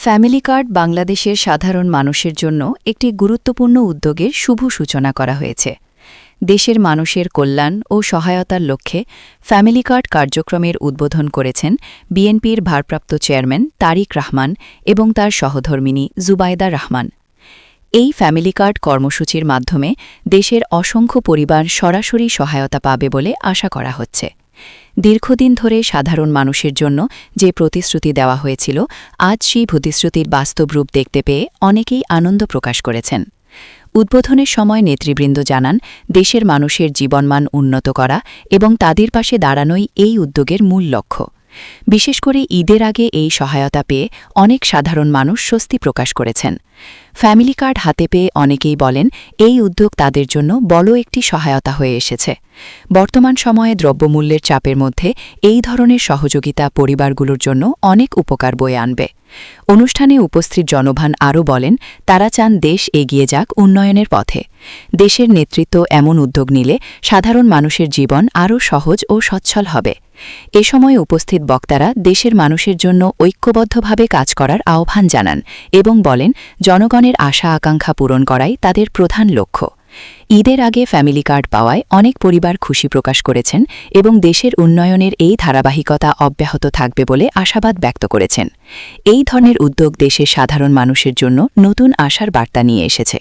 Family card বাংলাদেশের সাধারণ মানুষের জন্য একটি গুরুত্বপূর্ণ উদ্যোগের শুভ সূচনা করা হয়েছে। দেশের মানুষের কল্যাণ ও সহায়তার লক্ষ্যে ফ্যামিলি কার্ড কার্যক্রমের উদ্বোধন করেছেন বিএনপির ভারপ্রাপ্ত চেয়ারম্যান তারিক রহমান এবং তার সহধর্মিণী জুবাইদা রহমান। এই ফ্যামিলি কার্ড কর্মসূচির মাধ্যমে দেশের অসংখ্য পরিবার সরাসরি সহায়তা পাবে বলে আশা করা হচ্ছে। দীর্ঘদিন ধরে সাধারণ মানুষের জন্য যে প্রতিশ্রুতি দেওয়া হয়েছিল, আজ সেই প্রতিশ্রুতির বাস্তব রূপ দেখতে পেয়ে অনেকেই আনন্দ প্রকাশ করেছেন। উদ্বোধনের সময় নেতৃবৃন্দ জানান, দেশের মানুষের জীবনমান উন্নত করা এবং তাদের পাশে দাঁড়ানোই এই উদ্যোগের মূল লক্ষ্য। বিশেষ করে ঈদের আগে এই সহায়তা পেয়ে অনেক সাধারণ মানুষ স্বস্তি প্রকাশ করেছেন। ফ্যামিলি কার্ড হাতে পেয়ে অনেকেই বলেন, এই উদ্যোগ তাদের জন্য বড় একটি সহায়তা হয়ে এসেছে। বর্তমান সময়ে দ্রব্যমূল্যের চাপের মধ্যে এই ধরনের সহযোগিতা পরিবারগুলোর জন্য অনেক উপকার বয়ে আনবে। অনুষ্ঠানে উপস্থিত জনভান আরও বলেন, তারা চান দেশ এগিয়ে যাক উন্নয়নের পথে। দেশের নেতৃত্ব এমন উদ্যোগ নিলে সাধারণ মানুষের জীবন আরও সহজ ও সচ্ছল হবে। এ সময় উপস্থিত বক্তারা দেশের মানুষের জন্য ঐক্যবদ্ধভাবে কাজ করার আহ্বান জানান এবং বলেন, জনগণের আশা আকাঙ্ক্ষা পূরণ করাই তাদের প্রধান লক্ষ্য। ঈদের আগে ফ্যামিলি কার্ড পাওয়ায় অনেক পরিবার খুশি প্রকাশ করেছেন এবং দেশের উন্নয়নের এই ধারাবাহিকতা অব্যাহত থাকবে বলে আশাবাদ ব্যক্ত করেছেন। এই ধরনের উদ্যোগ দেশের সাধারণ মানুষের জন্য নতুন আশার বার্তা নিয়ে এসেছে।